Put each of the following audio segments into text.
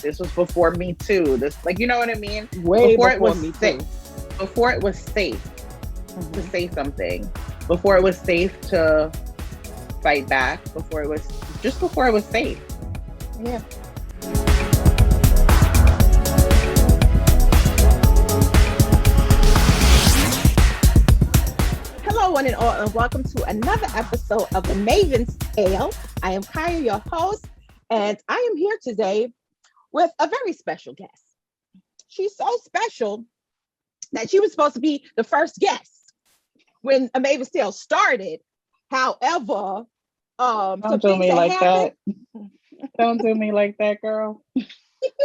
This was before Me Too. This, like, you know what I mean? Way Before it before was Me safe. Too. Before it was safe to Mhm. say something. Before it was safe to fight back. Before it was safe. Yeah. Hello, one and all, and welcome to another episode of The Maven's Tale. I am Chaya, your host, and I am here today with a very special guest. She's so special that she was supposed to be the first guest when A Maven's Tale started. However, Don't some do things me had like happened. that. Don't do me like that, girl.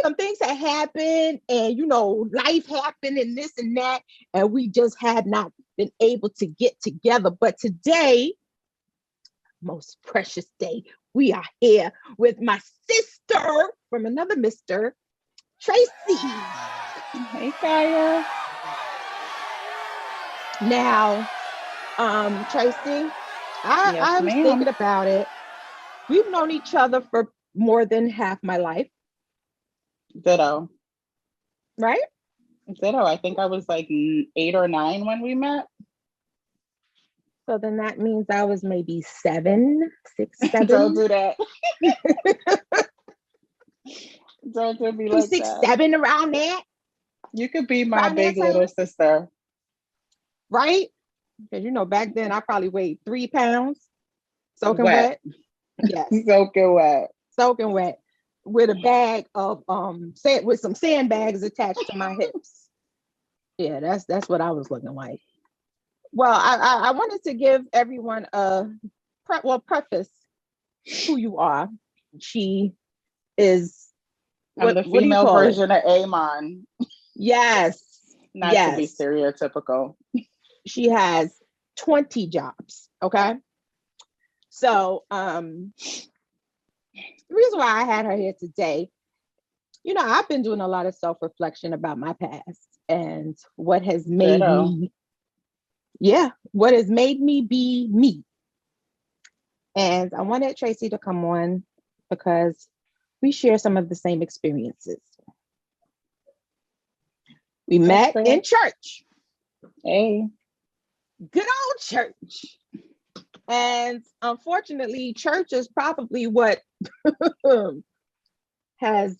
Some things had happened, and life happened, and this and that, and we just had not been able to get together. But today, most precious day, we are here with my sister from another Mr. Tracy. Hey, Chaya. Now, Tracy, Yes, I was ma'am. thinking about it. We've known each other for more than half my life, Ditto. right? Ditto. I think I was like 8 or 9 when we met. So then that means I was maybe 7, 6, Don't 7. do that. Don't do me 2, like 6, that. 7 around that, You could be my around that big little time, sister. right? Because back then I probably weighed 3 pounds, soaking Wet. wet. Yes, Soaking wet. soaking wet, with a bag of with some sandbags attached to my hips. Yeah, that's what I was looking like. Well, I wanted to give everyone a preface who you are. She is I'm the what do you female call it? version of Amon. Yes, Not to be yes. stereotypical. She has 20 jobs. Okay. So the reason why I had her here today, I've been doing a lot of self-reflection about my past and what has made Ditto. me, what has made me be me. And I wanted Tracy to come on because we share some of the same experiences. We That's met fair. in church, Hey. good old church. And unfortunately, church is probably what has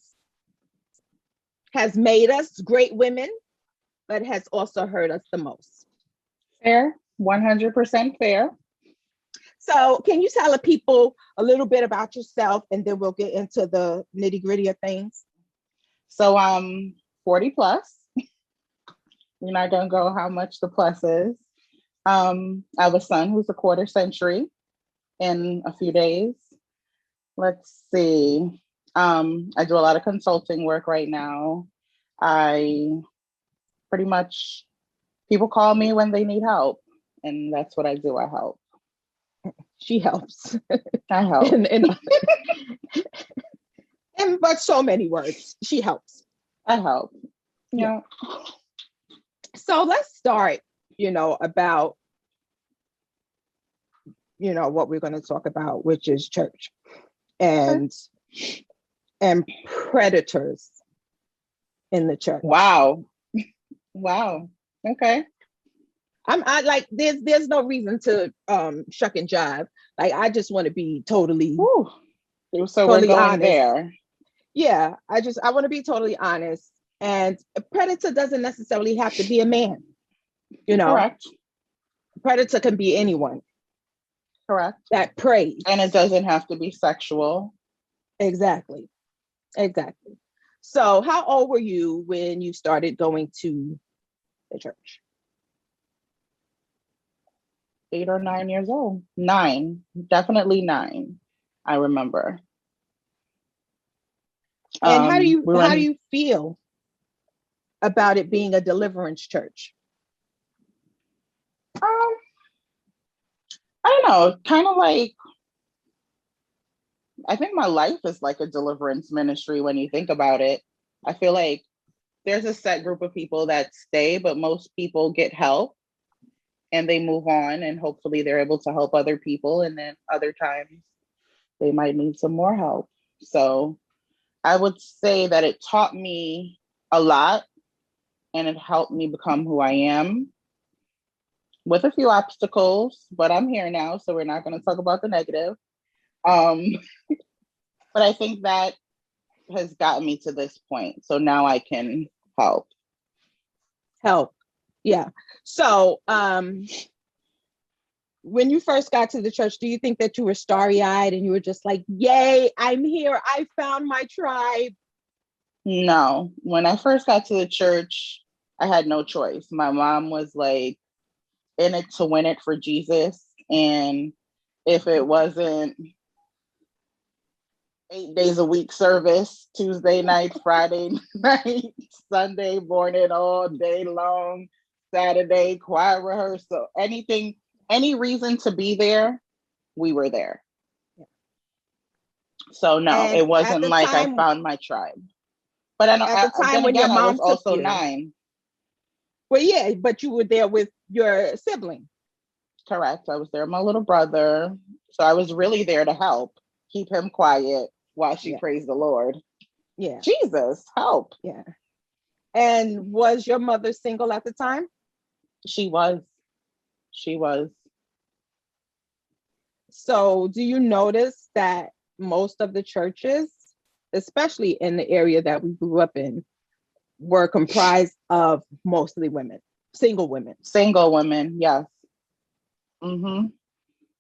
made us great women, but has also hurt us the most. Fair. 100% fair. So, can you tell the people a little bit about yourself, and then we'll get into the nitty gritty of things? So I'm 40 plus. We're not gonna go how much the plus is. I have a son who's a quarter century in a few days. Let's see. I do a lot of consulting work right now. I pretty much, people call me when they need help, and that's what I do. I help. She helps. I help. And but so many words. She helps. I help. Yeah. So let's start, about what we're going to talk about, which is church and predators in the church. Wow. Okay. I like there's no reason to shuck and jive. Like I just want to be totally Whew. So totally we're going honest. there. Yeah, I want to be totally honest. And a predator doesn't necessarily have to be a man. Correct. Predator can be anyone. Correct. That preys. And it doesn't have to be sexual. Exactly. So how old were you when you started going to the church? 8 or 9 years old. 9. Definitely 9. I remember. And how do you feel about it being a deliverance church? I don't know, kind of like, I think my life is like a deliverance ministry when you think about it. I feel like there's a set group of people that stay, but most people get help and they move on, and hopefully they're able to help other people. And then other times they might need some more help. So I would say that it taught me a lot and it helped me become who I am with a few obstacles, but I'm here now, so we're not going to talk about the negative. Um, but I think that has gotten me to this point. So now I can help. Help. Yeah. So, when you first got to the church, do you think that you were starry-eyed and you were just like, yay, I'm here, I found my tribe? No, when I first got to the church, I had no choice. My mom was like in it to win it for Jesus. And if it wasn't 8 days a week service, Tuesday night, Friday night, Sunday morning, all day long, Saturday, choir rehearsal, anything, any reason to be there, we were there. So no, And it at wasn't the like I time, found my tribe. But I know, at the time then when your again, I was mom took also you, 9. well, yeah, but you were there with your sibling. Correct. I was there with my little brother. So I was really there to help keep him quiet while she Yeah. praised the Lord. Yeah. Jesus, help. Yeah. And was your mother single at the time? She was. She was. So do you notice that most of the churches, especially in the area that we grew up in, were comprised of mostly women, single women? Single women, yes. Mm-hmm.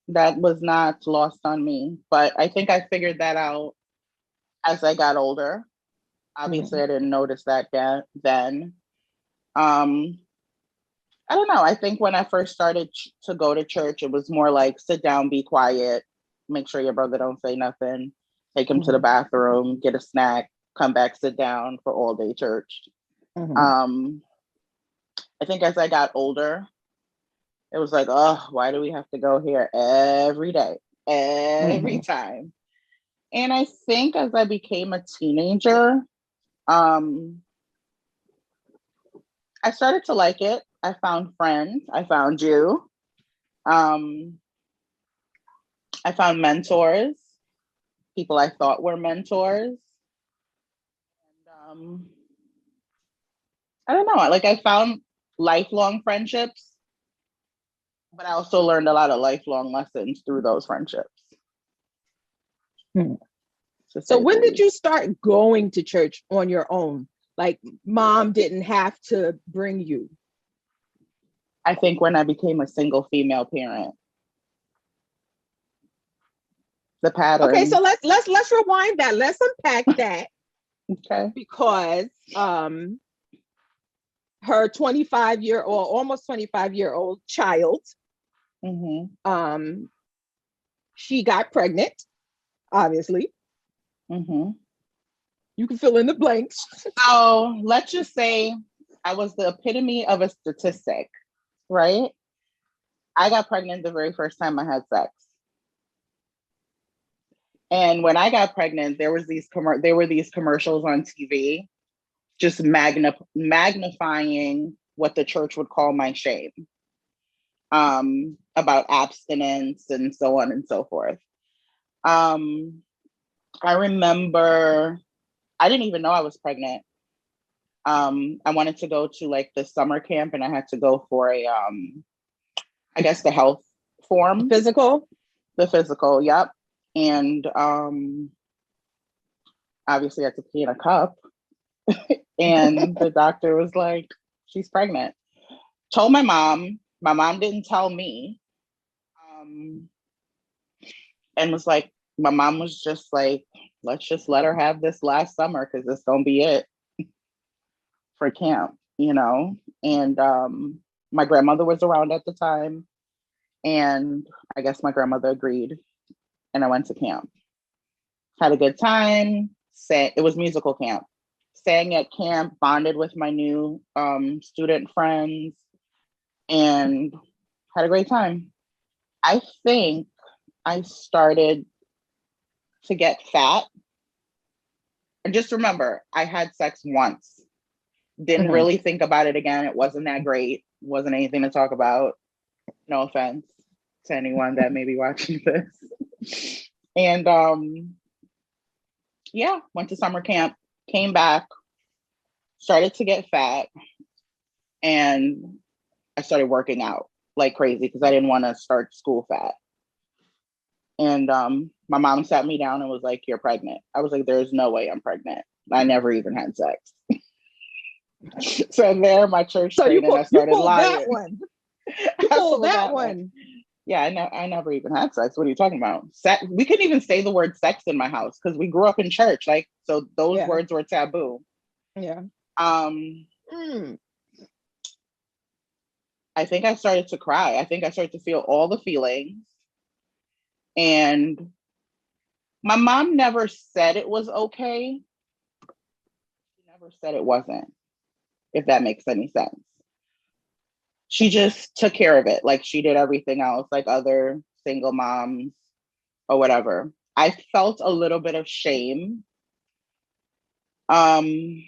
That was not lost on me. But I think I figured that out as I got older. Obviously, I didn't notice that then. I don't know. I think when I first started to go to church, it was more like sit down, be quiet, make sure your brother don't say nothing, take him to the bathroom, get a snack, come back, sit down for all day church. I think as I got older, it was like, oh, why do we have to go here every day, every time? And I think as I became a teenager, I started to like it. I found friends. I found you. Um, I found mentors, people I thought were mentors. And I don't know, like I found lifelong friendships, but I also learned a lot of lifelong lessons through those friendships. So when did you start going to church on your own? Like mom didn't have to bring you? I think when I became a single female parent. The pattern. Okay, so let's rewind that. Let's unpack that. Okay. Because her 25-year-old, almost 25-year-old child, she got pregnant, obviously. You can fill in the blanks. So let's just say I was the epitome of a statistic, right? I got pregnant the very first time I had sex. And when I got pregnant, there were these commercials on TV just magnifying what the church would call my shame, about abstinence and so on and so forth. I remember I didn't even know I was pregnant. I wanted to go to like the summer camp and I had to go for a, I guess the health form. The physical, yep. And obviously I had to pee in a cup. And the doctor was like, she's pregnant. Told my mom. My mom didn't tell me. And was like, my mom was just like, let's just let her have this last summer because this gonna be it for camp, you know? And my grandmother was around at the time. And I guess my grandmother agreed. And I went to camp. Had a good time. It was musical camp. Sang at camp, bonded with my new student friends, and had a great time. I think I started to get fat. And just remember, I had sex once. Didn't really think about it again. It wasn't that great. Wasn't anything to talk about. No offense to anyone that may be watching this. And Yeah, went to summer camp, came back, started to get fat, and I started working out like crazy because I didn't want to start school fat. And my mom sat me down and was like, "You're pregnant." I was like, "There's no way I'm pregnant. I never even had sex." So there, my church So screen, and I you started pulled that lying. one. You I pulled pulled that that one. one. Yeah, I never even had sex. What are you talking about? We couldn't even say the word sex in my house because we grew up in church. Like, so those Yeah. words were taboo. Yeah. Um, Mm. I think I started to cry. I think I started to feel all the feelings. And my mom never said it was okay. She never said it wasn't, if that makes any sense. She just took care of it. Like she did everything else, like other single moms or whatever. I felt a little bit of shame um,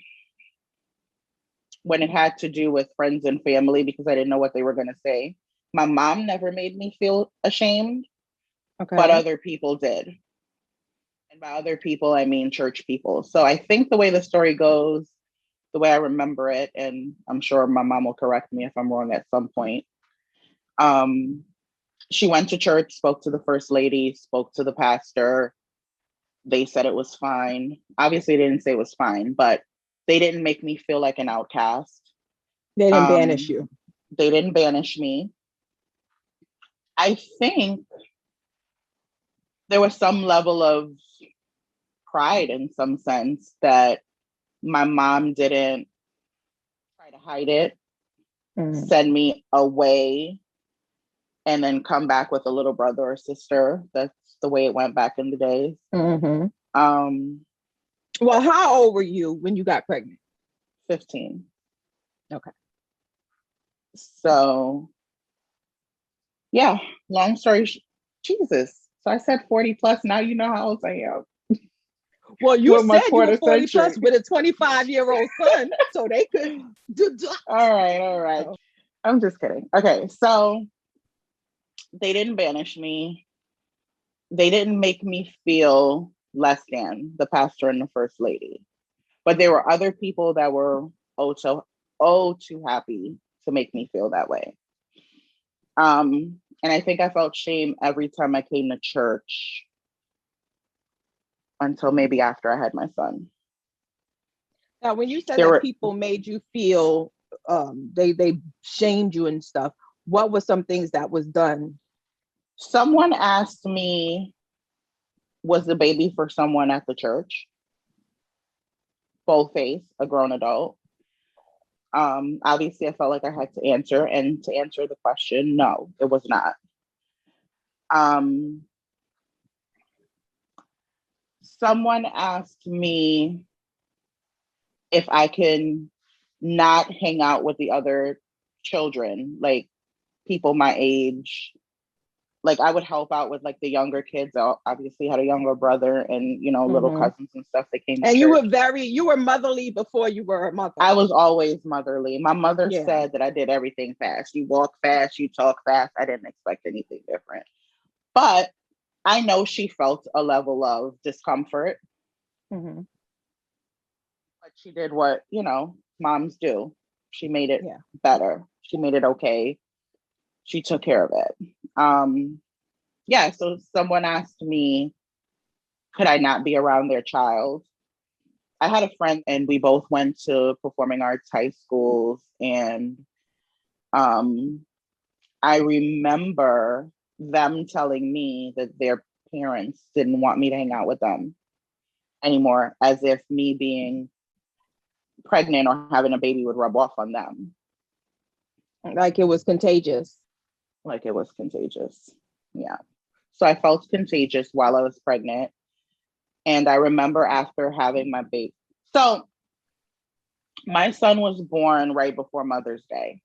when it had to do with friends and family because I didn't know what they were going to say. My mom never made me feel ashamed, but Okay. other people did. And by other people, I mean church people. So I think the way the story goes, the way I remember it, and I'm sure my mom will correct me if I'm wrong at some point. Um, she went to church, spoke to the first lady, spoke to the pastor. They said it was fine. Obviously, they didn't say it was fine, but they didn't make me feel like an outcast. They didn't banish Um, you. they didn't banish me. I think there was some level of pride in some sense that my mom didn't try to hide it, Mm. send me away, and then come back with a little brother or sister. That's the way it went back in the days. Mm-hmm. Um, Well, how old were you when you got pregnant? 15. Okay. So, yeah, long story, Jesus. So I said 40 plus. Now you know how old I am. Well, you With my said you were quarter 40 plus century. with a 25-year-old son, so they could do. All right, all right. Oh. I'm just kidding. Okay, so they didn't banish me. They didn't make me feel less than the pastor and the first lady. But there were other people that were oh too happy to make me feel that way. And I think I felt shame every time I came to church until maybe after I had my son. Now, when you said There that were people made you feel, they shamed you and stuff, what were some things that was done? someone asked me, was the baby for someone at the church? Bold face, a grown adult. Obviously, I felt like I had to answer, and to answer the question, no, it was not. Um, someone asked me if I can not hang out with the other children, like people my age. Like I would help out with like the younger kids. I obviously had a younger brother and little Mm-hmm. cousins and stuff that came to And church. you were motherly before you were a mother. I was always motherly. My mother Yeah. said that I did everything fast. You walk fast, you talk fast. I didn't expect anything different. But I know she felt a level of discomfort. Mm-hmm. But she did what, moms do. She made it Yeah. better. She made it okay. She took care of it. Yeah, so someone asked me, could I not be around their child? I had a friend and we both went to performing arts high schools. And um, I remember them telling me that their parents didn't want me to hang out with them anymore, as if me being pregnant or having a baby would rub off on them. Like it was contagious. Like it was contagious. Yeah. So I felt contagious while I was pregnant. And I remember after having my baby. So my son was born right before Mother's Day.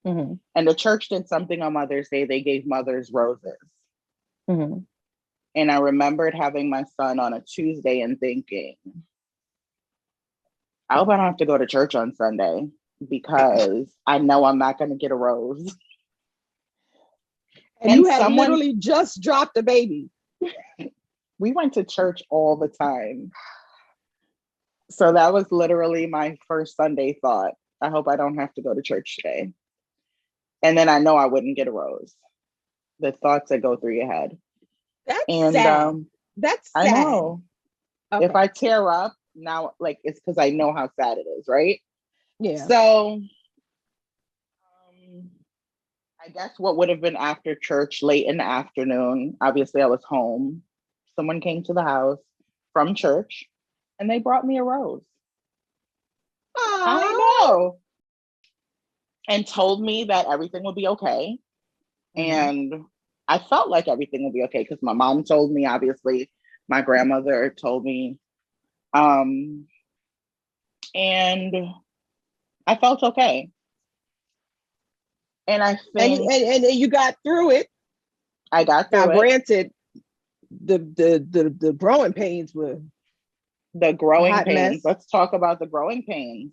Mm-hmm. And the church did something on Mother's Day. They gave mothers roses. Mm-hmm. And I remembered having my son on a Tuesday and thinking, I hope I don't have to go to church on Sunday because I know I'm not going to get a rose. And And you had someone, literally just dropped a baby. we went to church all the time. So that was literally my first Sunday thought. I hope I don't have to go to church today. And then I know I wouldn't get a rose. The thoughts that go through your head. That's And sad. That's I sad. know. Okay. If I tear up now, like it's because I know how sad it is, right? Yeah. So I guess what would have been after church late in the afternoon, obviously I was home. Someone came to the house from church and they brought me a rose. I Aww. know. And told me that everything would be okay. And I felt like everything would be okay because my mom told me, obviously, my grandmother told me. And I felt okay. And I think and you got through it. I got through now, it. Granted, the growing pains were the growing hot pains. mess. Let's talk about the growing pains.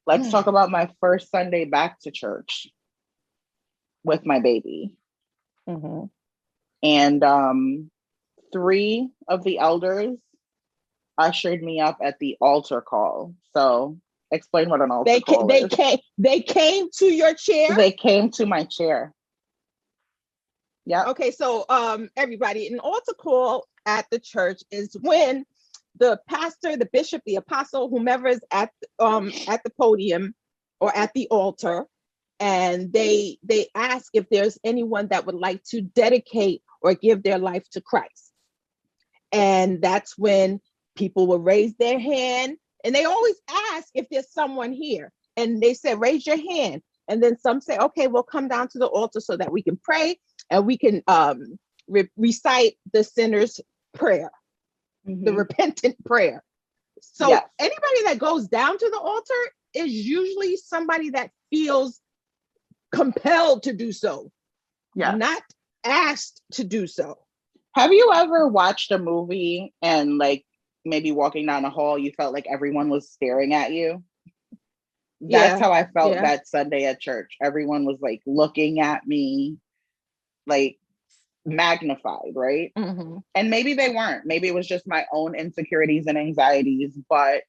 Let's talk about my first Sunday back to church with my baby. And 3 of the elders ushered me up at the altar call. So explain what an altar call is. They came to your chair? They came to my chair. Yeah. Okay, so everybody, an altar call at the church is when the pastor, the bishop, the apostle, whomever is at the podium or at the altar, and they ask if there's anyone that would like to dedicate or give their life to Christ. And that's when people will raise their hand, and they always ask if there's someone here. And they say, raise your hand. And then some say, okay, we'll come down to the altar so that we can pray and we can recite the sinner's prayer, the repentant prayer. So anybody that goes down to the altar is usually somebody that feels compelled to do so, not asked to do so. Have you ever watched a movie and like maybe walking down a hall, you felt like everyone was staring at you? That's how I felt that Sunday at church. Everyone was like looking at me, like magnified, right? And maybe they weren't. Maybe it was just my own insecurities and anxieties, but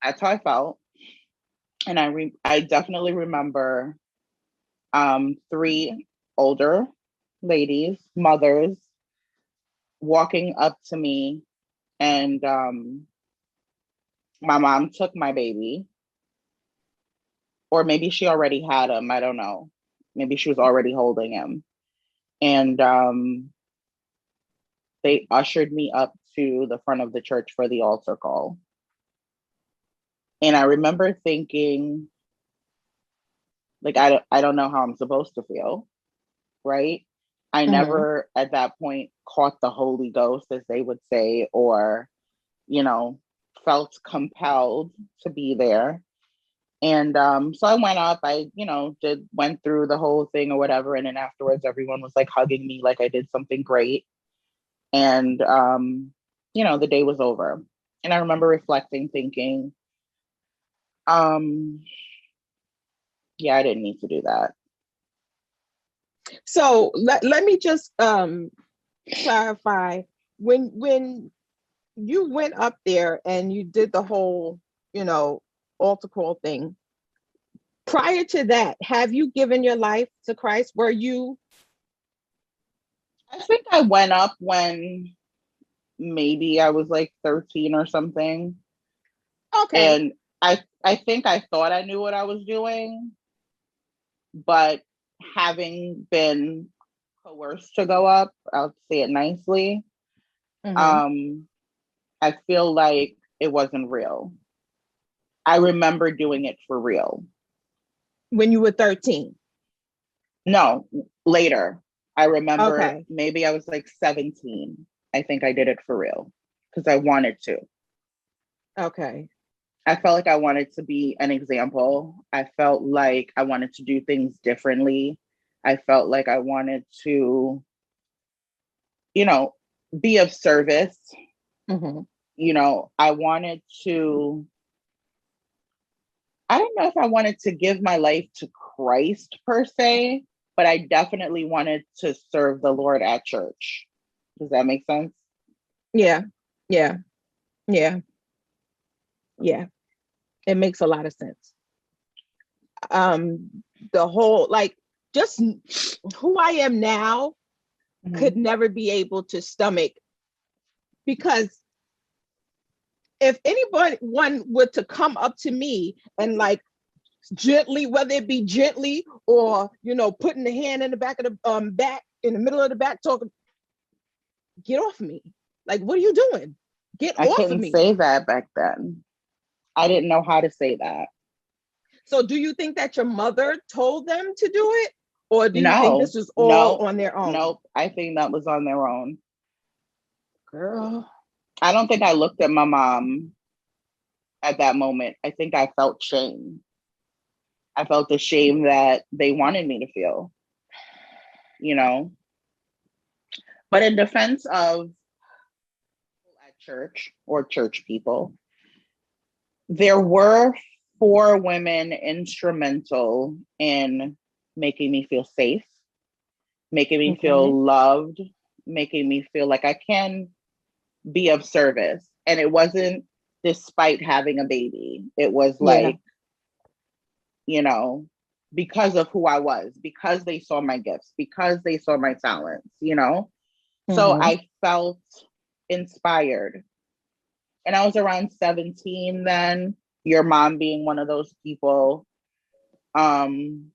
that's how I felt. And I definitely remember 3 older ladies, mothers, walking up to me, and my mom took my baby, or maybe she already had him. I don't know. Maybe she was already holding him. And they ushered me up to the front of the church for the altar call. And I remember thinking, like, I don't know how I'm supposed to feel, right? I never at that point caught the Holy Ghost, as they would say, or, felt compelled to be there. And so I went up, I, went through the whole thing or whatever. And then afterwards, everyone was like hugging me like I did something great. And, the day was over. And I remember reflecting, thinking, I didn't need to do that. So let me just clarify. When you went up there and you did the whole, altar call thing, prior to that, have you given your life to Christ? Were you? I think I went up when maybe I was like 13 or something. Okay. And I think I thought I knew what I was doing, but having been coerced to go up, I'll say it nicely, I feel like it wasn't real. I remember doing it for real. When you were 13? No, later. I remember maybe I was like 17. I think I did it for real because I wanted to. Okay. I felt like I wanted to be an example. I felt like I wanted to do things differently. I felt like I wanted to, be of service. I wanted to, I don't know if I wanted to give my life to Christ per se, but I definitely wanted to serve the Lord at church. Does that make sense? Yeah. Yeah. Yeah. Yeah. It makes a lot of sense. The whole, like, just who I am now could Mhm. never be able to stomach, because if anybody one were to come up to me and, like, gently, whether it be gently or, putting the hand in the back of the back, in the middle of the back, talking, get off of me. Like, what are you doing? Get I off of couldn't me. say that back then. I didn't know how to say that. So do you think that your mother told them to do it? Or do you think No, this was all no, on their own? nope. I think that was on their own. Girl. I don't think I looked at my mom at that moment. I think I felt shame. I felt the shame that they wanted me to feel, you know? But in defense of at church or church people, there were four women instrumental in making me feel safe, making me Okay. feel loved, making me feel like I can be of service. And it wasn't despite having a baby. It was Yeah. like, you know, because of who I was, because they saw my gifts, because they saw my talents, you know? So Mm-hmm. I felt inspired. And I was around 17 then, your mom being one of those people, um,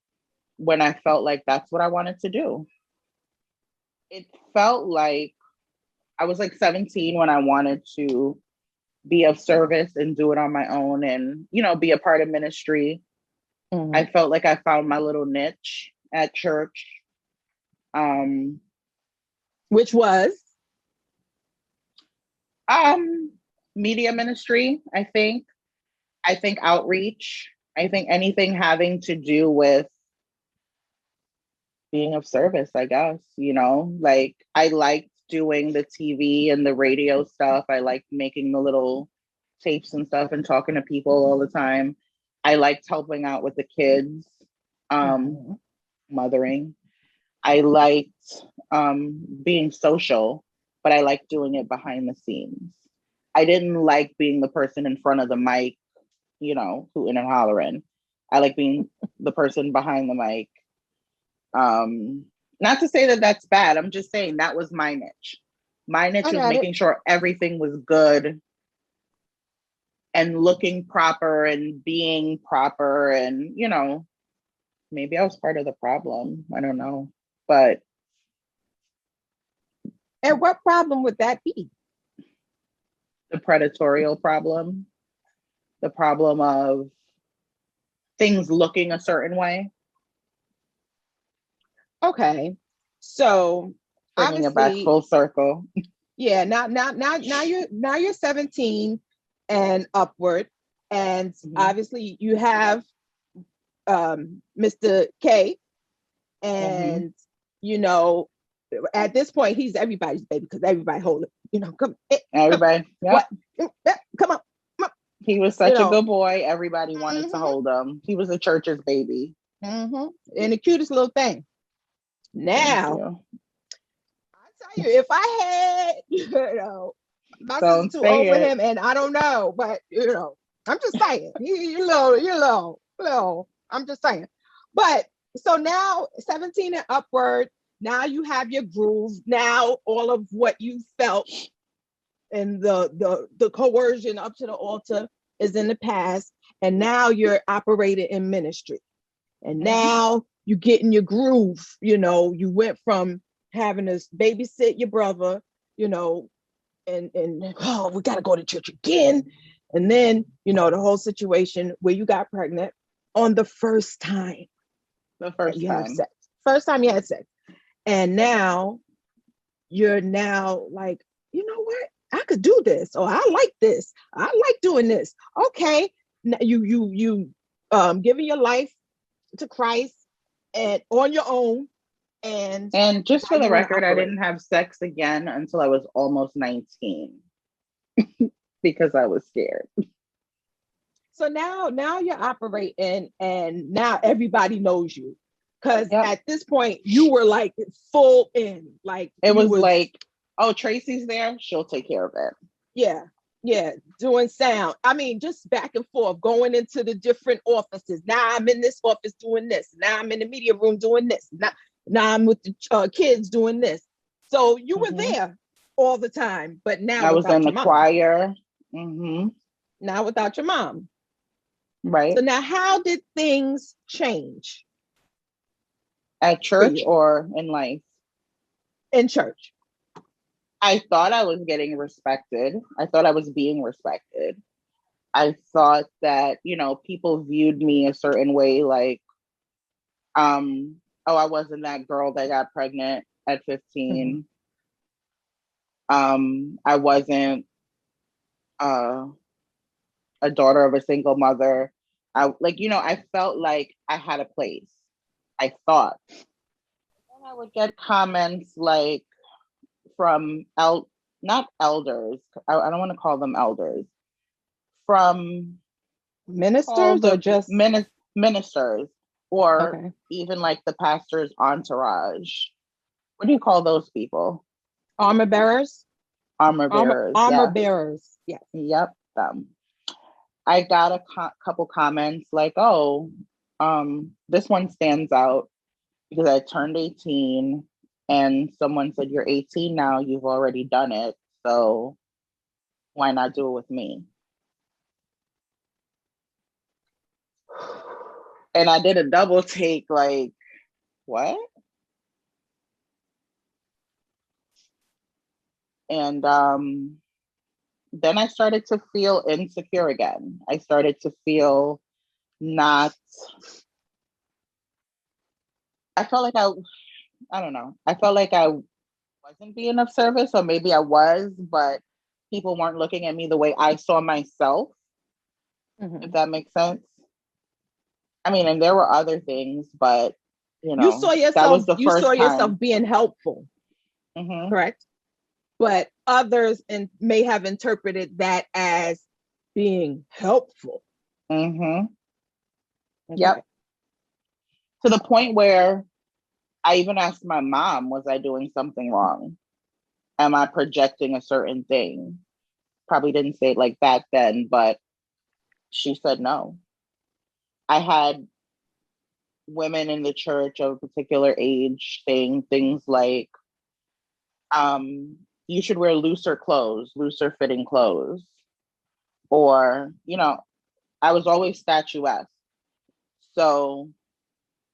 when I felt like that's what I wanted to do. It felt like I was like 17 when I wanted to be of service and do it on my own and, be a part of ministry. Mm-hmm. I felt like I found my little niche at church. Um, Which was? um, Media ministry, I think. I think outreach. I think anything having to do with being of service, I guess, like I liked doing the TV and the radio stuff. I liked making the little tapes and stuff and talking to people all the time. I liked helping out with the kids, um, Mm-hmm. mothering. I liked being social, but I liked doing it behind the scenes. I didn't like being the person in front of the mic, hooting and hollering. I like being the person behind the mic. Not to say that that's bad. I'm just saying that was my niche. My niche I was got it. making sure everything was good and looking proper and being proper. And, maybe I was part of the problem. I don't know. But And what problem would that be? the predatorial problem, the problem of things looking a certain way, Okay. So bringing it back obviously, full circle. yeah, now you're 17 and upward. And Mm-hmm. obviously you have Mr. K, Mm-hmm. and you know, at this point he's everybody's baby, because everybody hold it, come, come, Everybody, what, yep. come on, come on, He was you such a know. good boy. Everybody wanted to Mm-hmm, hold him. He was the church's baby. mm-hmm. And the cutest little thing. Thank Now, you. I tell you, if I had, my sister's Don't too say old for it. him, and I don't know, but I'm just saying, you're little. I'm just saying. But so now, 17 and upward, now you have your groove. Now all of what you felt and the coercion up to the altar is in the past, and now you're operating in ministry. And Mm-hmm. now you get in your groove. You went from having to babysit your brother, you know, and oh, we got to go to church again. And then, the whole situation where you got pregnant on the first time The that first you have time. sex. First time you had sex. And now you're now like, you know what? I could do this, or I like this. I like doing this. Okay. Now you giving your life to Christ and on your own, and And just now for the you want to record, I operate. didn't have sex again until I was almost 19 because I was scared. So now you're operating, and now everybody knows you. Because Yep. at this point you were like full in, like It you was was, like oh, Tracy's there, she'll take care of it. Yeah. Yeah, doing sound. I mean, just back and forth, going into the different offices. Now I'm in this office doing this. Now I'm in the media room doing this. Now I'm with the kids doing this. So you were there all the time, but now I was without in the your mom. choir. Now without your mom. Right. So now how did things change? At church or in life? In church. I thought I was getting respected. I thought I was being respected. I thought that, you know, people viewed me a certain way, like, oh, I wasn't that girl that got pregnant at 15. I wasn't a daughter of a single mother. I felt like I had a place. I thought. And I would get comments like from not elders. I don't want to call them elders. From ministers or just ministers, or even like the pastor's entourage. What do you call those people? Armor bearers. Armor bearers. Armor bearers. Yeah. Yep. Them. I got a couple comments like, "Oh, this one stands out because I turned 18." And someone said, "You're 18 now, you've already done it. So why not do it with me?" And I did a double take, like, what? And then I started to feel insecure again. I started to feel I felt like I don't know. I felt like I wasn't being of service, or maybe I was, but people weren't looking at me the way I saw myself, if that makes sense. I mean, and there were other things, but you saw yourself, that was the you first saw time. yourself being helpful, correct? But others may have interpreted that as being helpful. Yep. To the point where I even asked my mom, was I doing something wrong? Am I projecting a certain thing? Probably didn't say it like that then, but she said no. I had women in the church of a particular age saying things like, you should wear looser fitting clothes. Or, I was always statuesque. So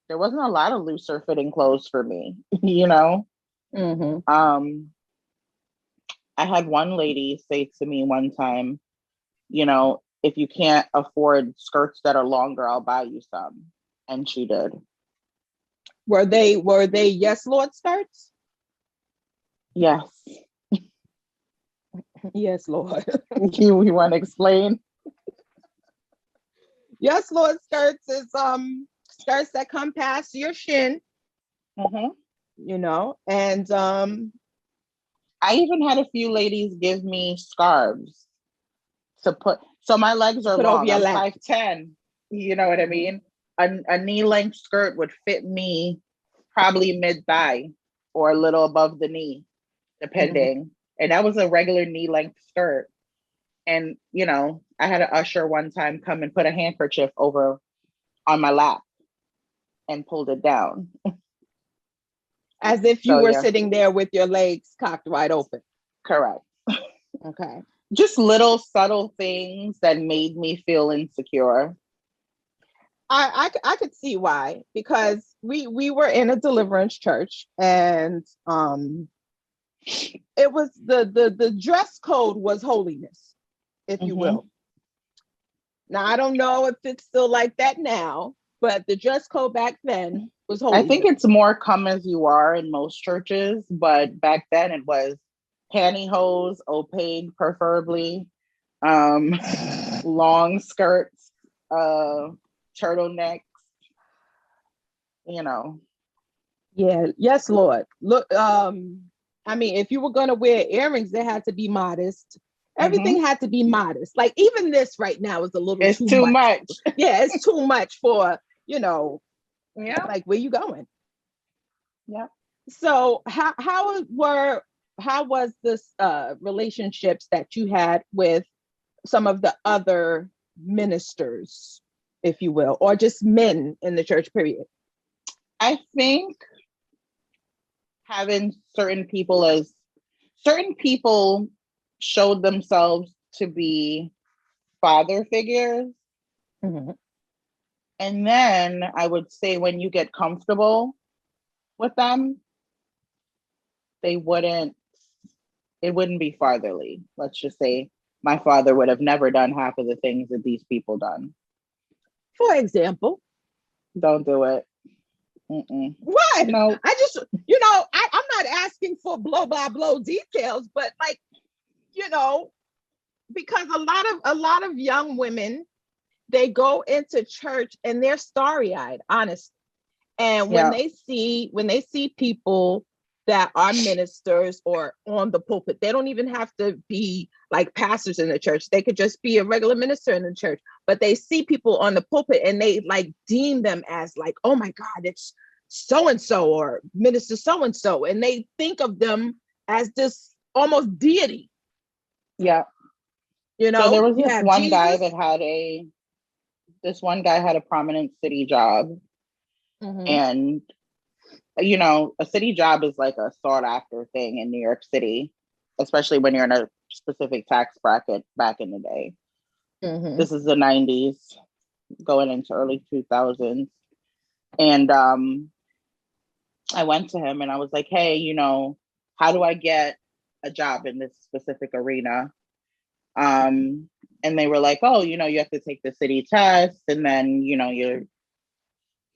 there wasn't a lot of looser fitting clothes for me, I had one lady say to me one time, if you can't afford skirts that are longer, I'll buy you some. And she did. Were they Yes Lord skirts? Yes. Yes, Lord. you want to explain? Yes Lord skirts is skirts that come past your shin. And I even had a few ladies give me scarves to put, so my legs are long. I'm 5'10". You know what I mean? A knee-length skirt would fit me probably mid-thigh or a little above the knee, depending. And that was a regular knee-length skirt. And, I had an usher one time come and put a handkerchief over on my lap and pulled it down. As if you were sitting there with your legs cocked wide open. Correct. Okay. Just little subtle things that made me feel insecure. I could see why, because we were in a deliverance church, and it was the dress code was holiness, if you will. Now I don't know if it's still like that now, but the dress code back then was holiness. I think it's more come as you are in most churches, but back then it was pantyhose, opaque preferably, long skirts, turtlenecks, Yeah, yes, Lord. Look, I mean, if you were gonna wear earrings, they had to be modest. Everything had to be modest. Like even this right now is a little too much. Yeah, it's too much for, like where you going? Yeah. So how were how was this relationships that you had with some of the other ministers, if you will, or just men in the church, period? I think having certain people showed themselves to be father figures. Mm-hmm. And then I would say when you get comfortable with them, it wouldn't be fatherly. Let's just say my father would have never done half of the things that these people done. For example, don't do it. Mm-mm. What? No. I just, I'm not asking for blow by blow details, but like, because a lot of young women, they go into church and they're starry-eyed, honest. And when they see people that are ministers or on the pulpit, they don't even have to be like pastors in the church. They could just be a regular minister in the church, but they see people on the pulpit and they like deem them as like, oh my God, it's so-and-so or minister so-and-so. And they think of them as this almost deity. Yeah. So there was this one Jesus. guy that had a prominent city job. Mm-hmm. And a city job is like a sought after thing in New York City, especially when you're in a specific tax bracket back in the day. Mm-hmm. This is the 90s going into early 2000s. And I went to him and I was like, hey, how do I get a job in this specific arena? And they were like, oh, you have to take the city test, and then,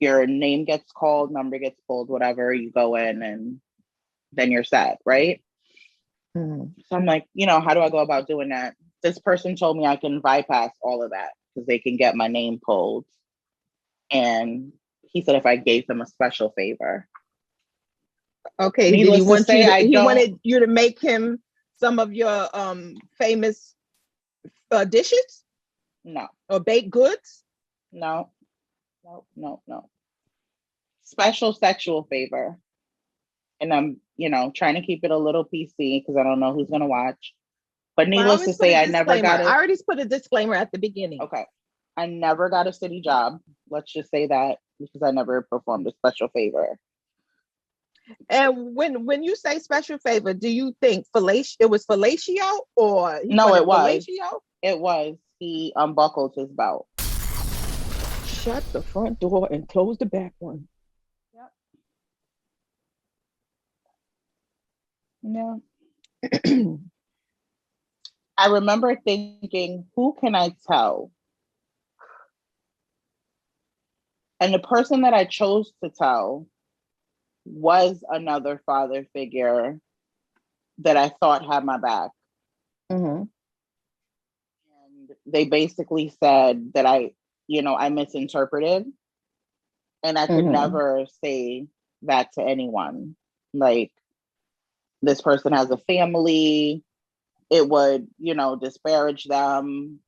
your name gets called, number gets pulled, whatever, you go in and then you're set, right? Mm-hmm. So I'm like, how do I go about doing that? This person told me I can bypass all of that because they can get my name pulled. And he said if I gave them a special favor. Okay, did he want he wanted you to make him some of your famous dishes? No. Or baked goods? No. Special sexual favor. And I'm, trying to keep it a little PC because I don't know who's going to watch. But needless to say, I never got I already put a disclaimer at the beginning. Okay. I never got a city job. Let's just say that, because I never performed a special favor. And when you say special favor, do you think it was fellatio or no, it was fellatio? It was. He unbuckled his belt. Shut the front door and close the back one. Yep. Yeah. I remember thinking, who can I tell? And the person that I chose to tell was another father figure that I thought had my back. Mm-hmm. And they basically said that I misinterpreted, and I could never say that to anyone. Like, this person has a family, it would, disparage them.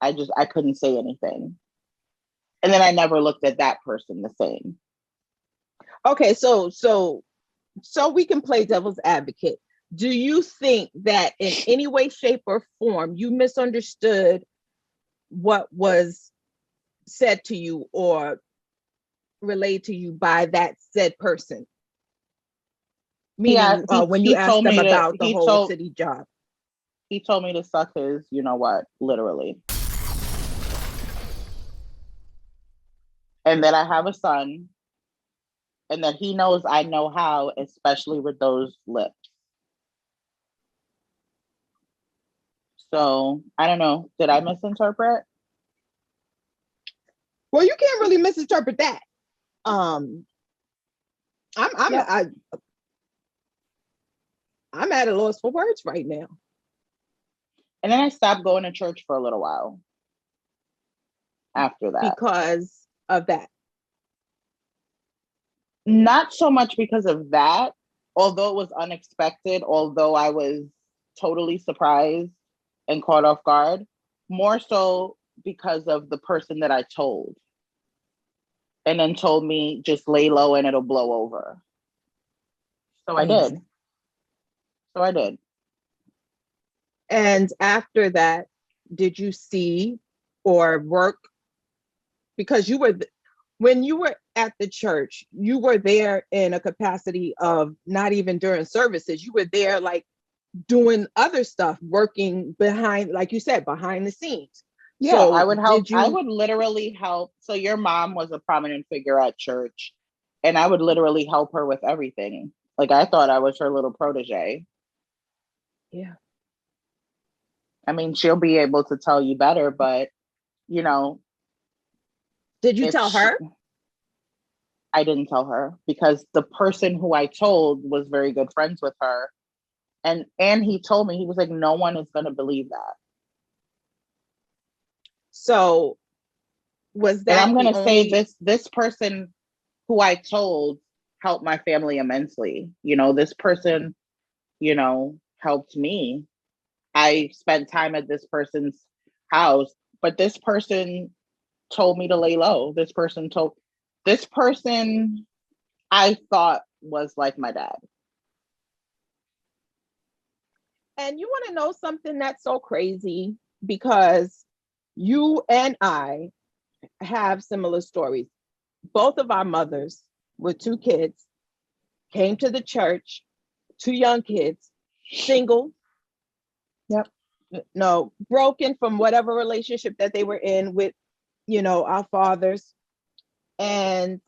I couldn't say anything. And then I never looked at that person the same. Okay, so we can play devil's advocate. Do you think that in any way, shape, or form you misunderstood what was said to you or relayed to you by that said person? Meaning, when you asked them about the whole city job. He told me to suck his, literally. And that I have a son, and that he knows I know how, especially with those lips. So I don't know. Did I misinterpret? Well, you can't really misinterpret that. I'm at a loss for words right now. And then I stopped going to church for a little while after that. Because of that? Not so much because of that, although it was unexpected, although I was totally surprised and caught off guard, more so because of the person that I told. And then told me, just lay low and it'll blow over. So I did. So I did. And after that, did you see or work? Because when you were at the church, you were there in a capacity of not even during services. You were there like doing other stuff, working behind, like you said, behind the scenes. Yeah, I So would help. did I you? would literally help. So your mom was a prominent figure at church, and I would literally help her with everything. Like I thought I was her little protege. Yeah. I mean, she'll be able to tell you better, but you know, Did you if tell she, her? I didn't tell her because the person who I told was very good friends with her, and he told me, he was like, no one is going to believe that. So was And that I'm going the to say only? this person who I told helped my family immensely. This person, helped me. I spent time at this person's house, but this person told me to lay low. This person I thought was like my dad. And you want to know something that's so crazy, because you and I have similar stories. Both of our mothers with two kids came to the church, two young kids, single, Yep. no, broken from whatever relationship that they were in with, our fathers. And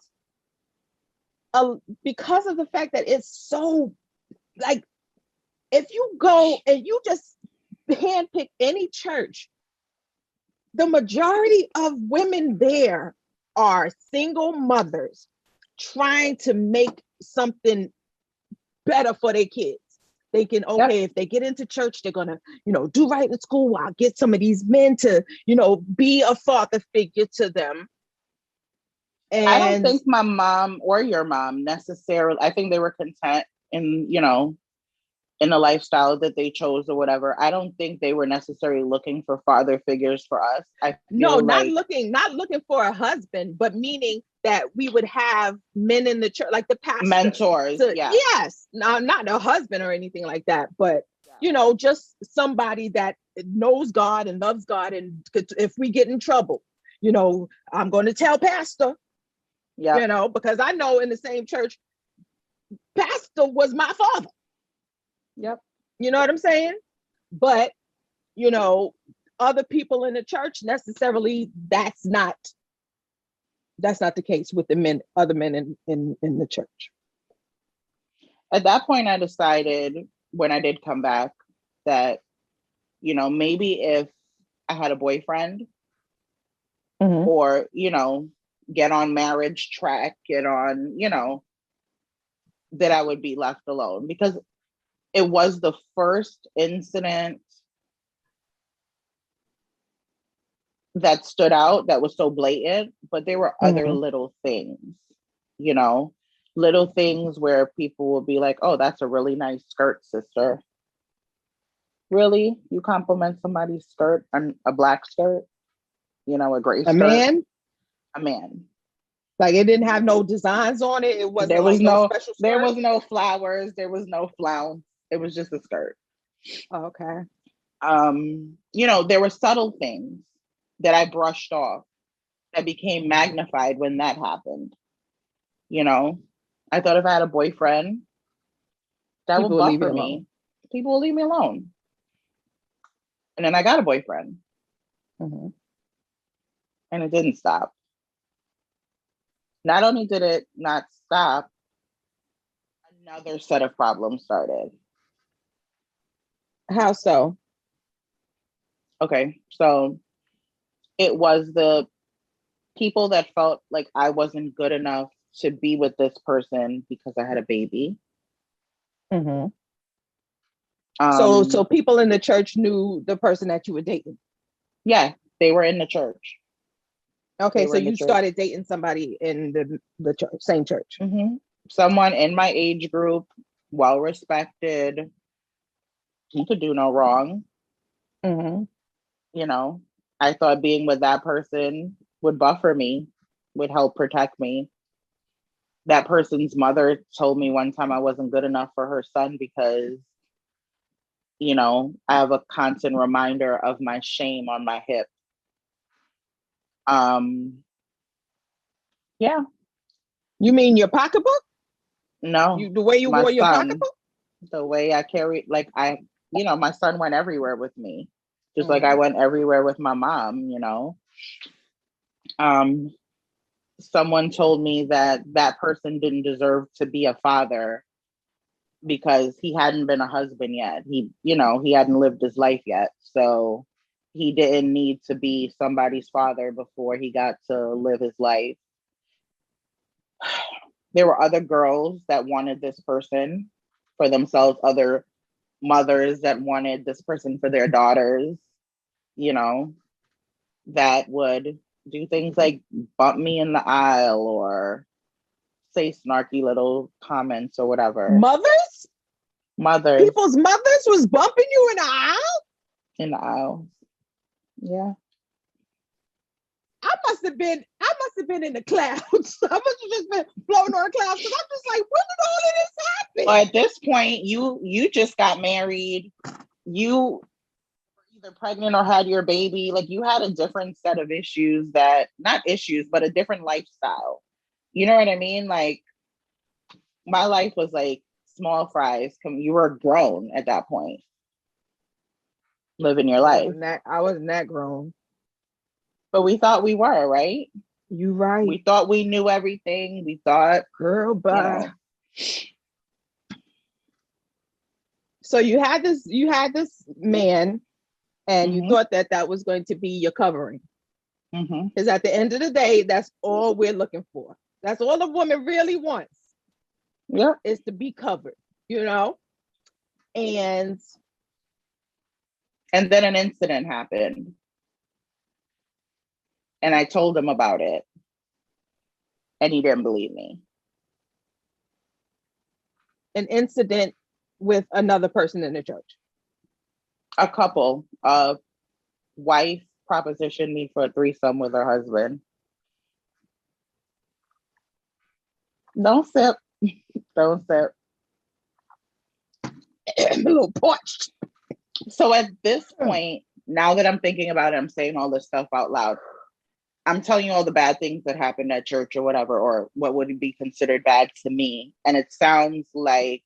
because of the fact that it's so, like, if you go and you just handpick any church, the majority of women there are single mothers trying to make something better for their kids. Thinking, okay, Yep. if they get into church, they're gonna, do right in school. I'll get some of these men to, be a father figure to them. I don't And think my mom or your mom necessarily, I think they were content in the lifestyle that they chose or whatever. I don't think they were necessarily looking for father figures for us. I no, feel not like looking, not looking for a husband, but meaning that we would have men in the church, like the pastor. mentors. To Yeah. yes, now not a husband or anything like that, but Yeah. just somebody that knows God and loves God, and if we get in trouble, I'm going to tell pastor, Yep. because I know in the same church, pastor was my father. Yep. You know what I'm saying? But you know, other people in the church, necessarily that's not the case with the other men in the church. At that point, I decided when I did come back that, maybe if I had a boyfriend Mm-hmm. or, get on marriage track, that I would be left alone, because it was the first incident that stood out that was so blatant, but there were other Mm-hmm. little things, you know, little things where people will be like, oh, that's a really nice skirt, sister. Really? You compliment somebody's skirt, a black skirt, a gray A skirt, man, a man. like it didn't have no designs on it. It There wasn't was like no no special there skirt. was no flowers, there was no flounce. It was just a skirt. Oh, okay. There were subtle things that I brushed off that became magnified when that happened. You know, I thought if I had a boyfriend that People would will leave you buffer alone. me, people will leave me alone. And then I got a boyfriend, Mm-hmm. and it didn't stop. Not only did it not stop, another set of problems started. How so? Okay, so it was the people that felt like I wasn't good enough to be with this person because I had a baby. Mm-hmm. So Um, people in the church knew the person that you were dating. yeah, they were in the church. Okay, They so were in the you church. started dating somebody in the church, same church. Mm-hmm. Someone in my age group, well respected. He could do no wrong. Mm-hmm. You know, I thought being with that person would buffer me, would help protect me. That person's mother told me one time I wasn't good enough for her son because I have a constant reminder of my shame on my hip. Yeah. You mean your pocketbook? No. The way you my wore your son, pocketbook? the way I carried, like my son went everywhere with me. Just like I went everywhere with my mom, Someone told me that person didn't deserve to be a father because he hadn't been a husband yet. He hadn't lived his life yet. So he didn't need to be somebody's father before he got to live his life. There were other girls that wanted this person for themselves, other mothers that wanted this person for their daughters, that would do things like bump me in the aisle or say snarky little comments or whatever. Mothers. People's mothers was bumping you in the aisle? In the aisle. Yeah. I must have been in the clouds. I must have just been floating on the clouds because I'm just like, when did all of this happen? Well, at this point, you just got married. You were either pregnant or had your baby. Like you had a different set of issues not issues, but a different lifestyle. You know what I mean? Like my life was like small fries. You were grown at that point. Living your life. I wasn't that grown. But we thought we were, right? You right. We thought we knew everything. We thought, girl, bye. So you had this man, and you thought that was going to be your covering. Because at the end of the day, that's all we're looking for. That's all a woman really wants. Yeah, is to be covered, And then an incident happened. And I told him about it. And he didn't believe me. An incident with another person in the church? A couple. A wife propositioned me for a threesome with her husband. Don't sip. Don't sip. A little parched. So at this point, now that I'm thinking about it, I'm saying all this stuff out loud. I'm telling you all the bad things that happened at church or whatever, or what would be considered bad to me. And it sounds like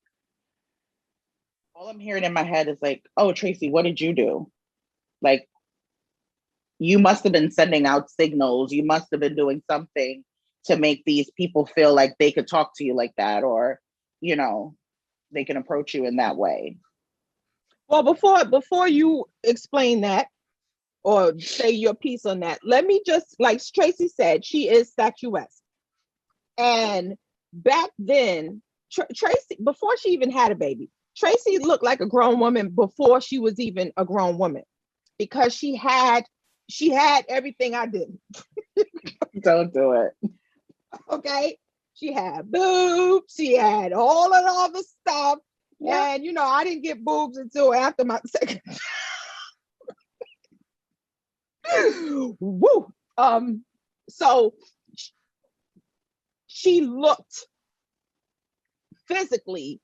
all I'm hearing in my head is like, oh, Tracy, what did you do? Like, you must have been sending out signals. You must have been doing something to make these people feel like they could talk to you like that, or, they can approach you in that way. Well, before you explain that, or say your piece on that, let me just, like Tracy said, she is statuesque. And back then, Tracy, before she even had a baby, Tracy looked like a grown woman before she was even a grown woman, because she had everything I didn't. Don't do it. Okay? She had boobs, she had all the stuff. Yeah. And I didn't get boobs until after my second. Woo. So she looked physically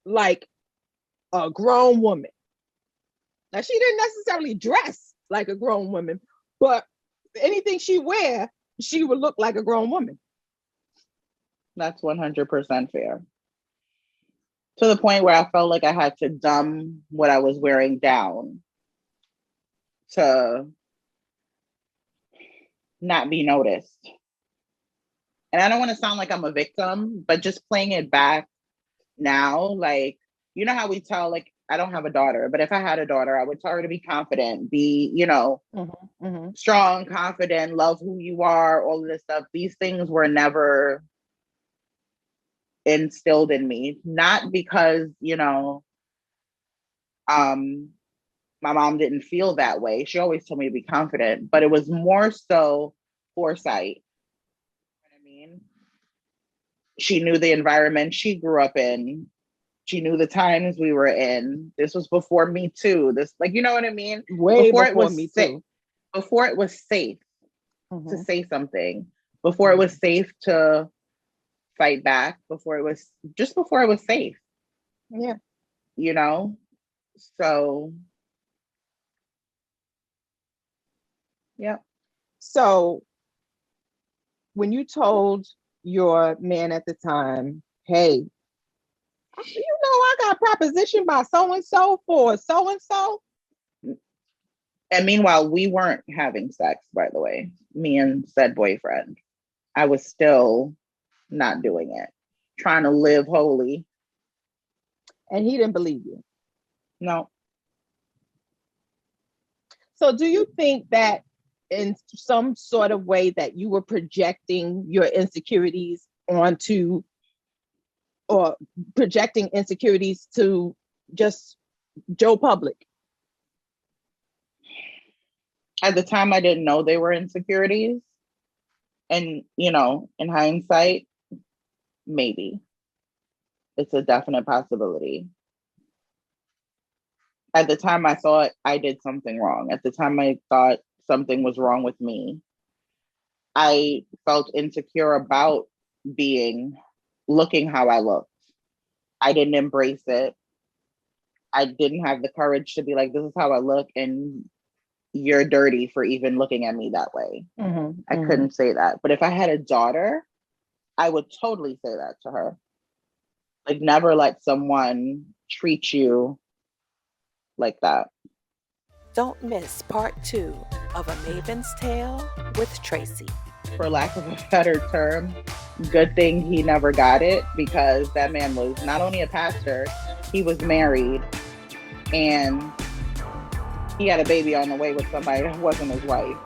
like a grown woman. Now, she didn't necessarily dress like a grown woman, but anything she wear, she would look like a grown woman. That's 100% fair. To the point where I felt like I had to dumb what I was wearing down to not be noticed. And I don't want to sound like I'm a victim, but just playing it back now, like, how we tell, like, I don't have a daughter, but if I had a daughter, I would tell her to be confident, be, strong, confident, love who you are, all of this stuff. These things were never instilled in me, not because, my mom didn't feel that way. She always told me to be confident, but it was more so foresight. You know what I mean? She knew the environment she grew up in. She knew the times we were in. This was before Me Too. This, like, you know what I mean? Way before it was Me Too. Before it was safe to say something. Before it was safe to fight back. Before it was safe. Yeah. So, yeah. So when you told your man at the time, hey, I got propositioned by so and so for so and so. And meanwhile, we weren't having sex, by the way, me and said boyfriend. I was still not doing it, trying to live holy. And he didn't believe you. No. So do you think that in some sort of way that you were projecting your insecurities onto, or projecting insecurities to just Joe Public? At the time, I didn't know they were insecurities. And, in hindsight, maybe. It's a definite possibility. At the time, I thought I did something wrong. At the time, I thought something was wrong with me. I felt insecure about looking how I looked. I didn't embrace it. I didn't have the courage to be like, this is how I look, and you're dirty for even looking at me that way. I couldn't say that. But if I had a daughter, I would totally say that to her. Like, never let someone treat you like that. Don't miss part 2 of A Maven's Tale with Tracy. For lack of a better term, good thing he never got it, because that man was not only a pastor, he was married, and he had a baby on the way with somebody that wasn't his wife.